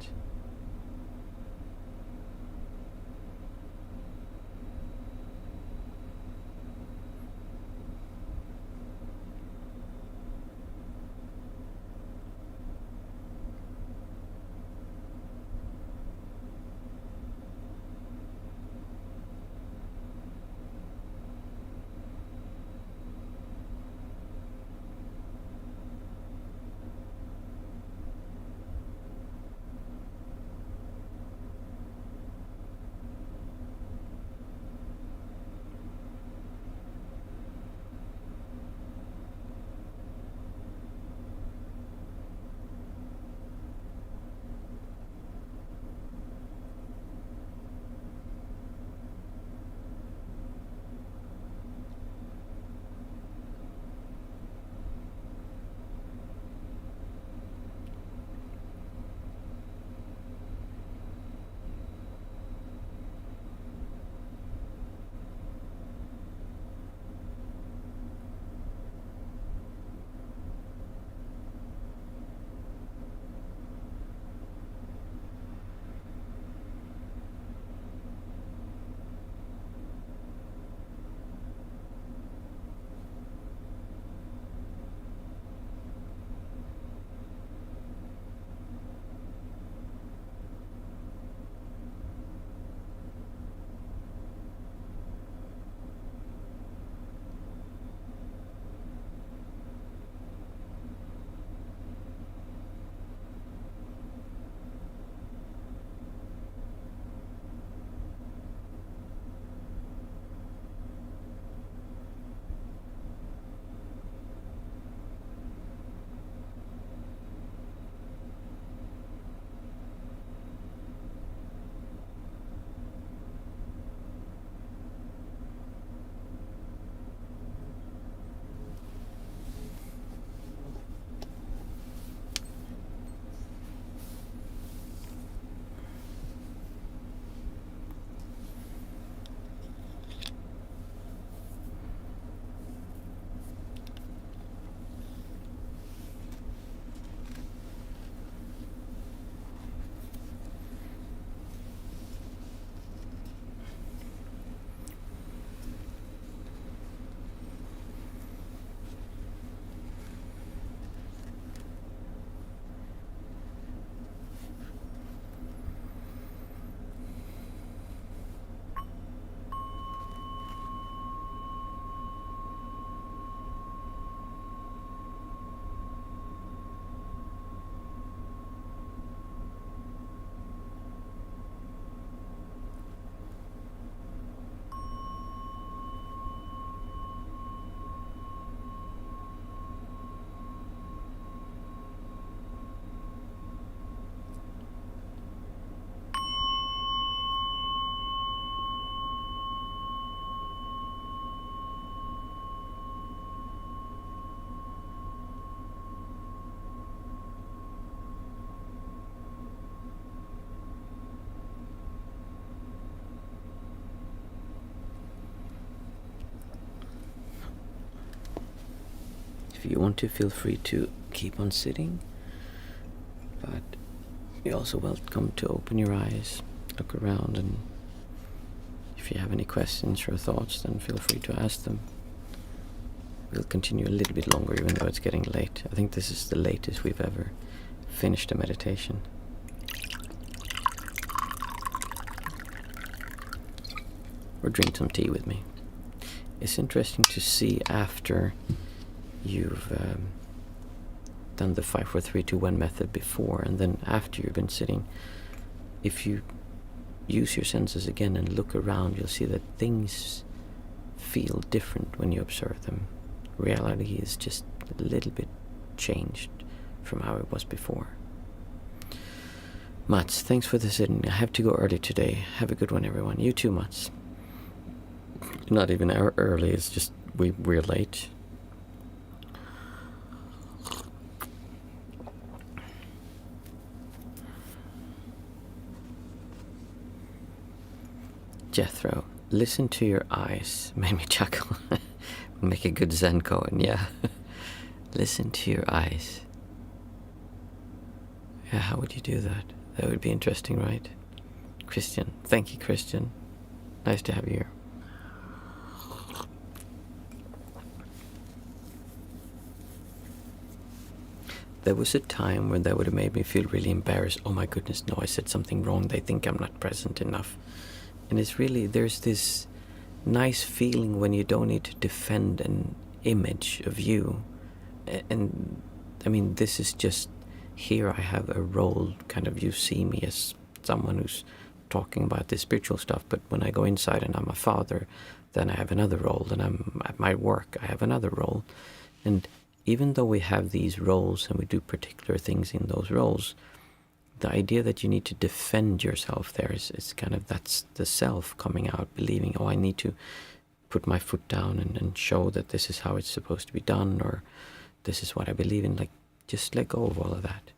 If you want to, feel free to keep on sitting, but you're also welcome to open your eyes, look around, and if you have any questions or thoughts, then feel free to ask them. We'll continue a little bit longer, even though it's getting late. I think this is the latest we've ever finished a meditation. Or drink some tea with me. It's interesting to see after you've done the 5, 4, 3, 2, 1 method before, and then after you've been sitting, if you use your senses again and look around, you'll see that things feel different when you observe them. Reality is just a little bit changed from how it was before. Mats, thanks for the sitting. I have to go early today. Have a good one, everyone. You too, Mats. Not even early, it's just we're late. Jethro, listen to your eyes. Made me chuckle. Make a good Zen koan, yeah. Listen to your eyes. Yeah, how would you do that? That would be interesting, right? Christian, thank you, Christian. Nice to have you here. There was a time when that would have made me feel really embarrassed. Oh my goodness, no, I said something wrong. They think I'm not present enough. And it's really, there's this nice feeling when you don't need to defend an image of you. And I mean, this is just, here I have a role, kind of, you see me as someone who's talking about this spiritual stuff, but when I go inside and I'm a father, then I have another role, and I'm at my work, I have another role. And even though we have these roles and we do particular things in those roles, the idea that you need to defend yourself there is kind of, that's the self coming out, believing, oh, I need to put my foot down and show that this is how it's supposed to be done, or this is what I believe in. Like, just let go of all of that.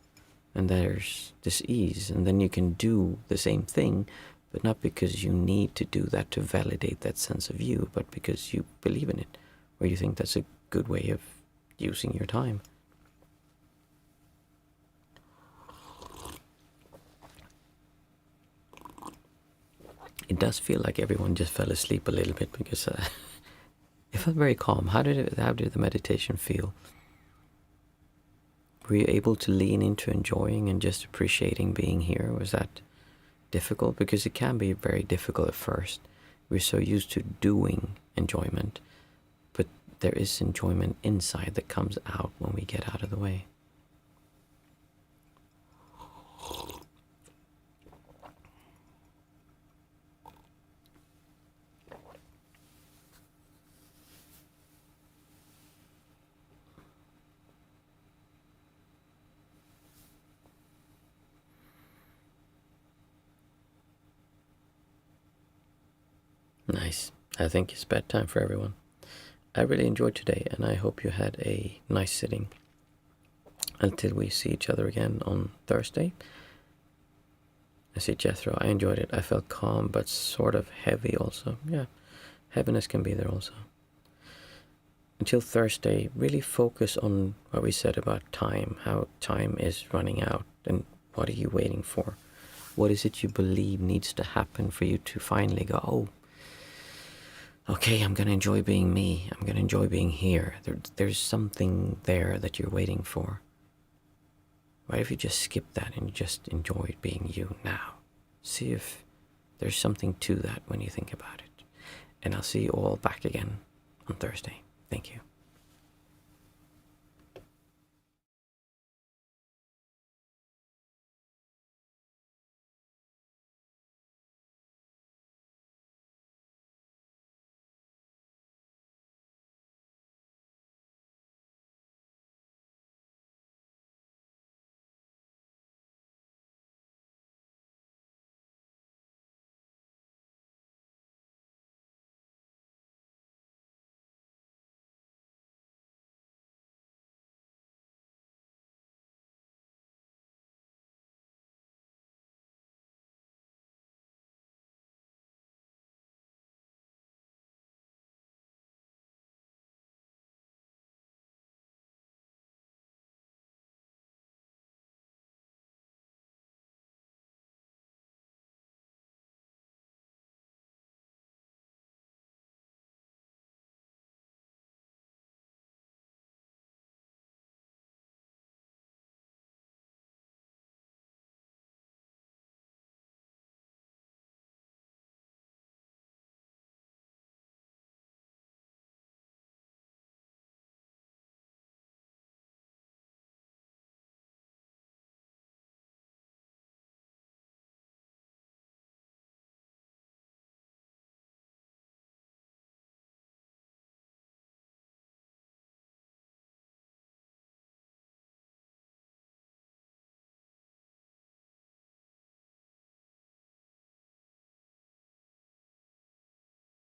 And there's this ease, and then you can do the same thing, but not because you need to do that to validate that sense of you, but because you believe in it, or you think that's a good way of using your time. It does feel like everyone just fell asleep a little bit, because it felt very calm. How did the meditation feel? Were you able to lean into enjoying and just appreciating being here? Was that difficult? Because it can be very difficult at first. We're so used to doing enjoyment, but there is enjoyment inside that comes out when we get out of the way. Nice. I think it's bedtime for everyone. I really enjoyed today, and I hope you had a nice sitting. Until we see each other again on Thursday. I see Jethro. I enjoyed it. I felt calm, but sort of heavy also. Yeah, heaviness can be there also. Until Thursday, really focus on what we said about time, how time is running out, and what are you waiting for? What is it you believe needs to happen for you to finally go, oh, okay, I'm going to enjoy being me. I'm going to enjoy being here. There's something there that you're waiting for. What if you just skip that and you just enjoy being you now? See if there's something to that when you think about it. And I'll see you all back again on Thursday. Thank you.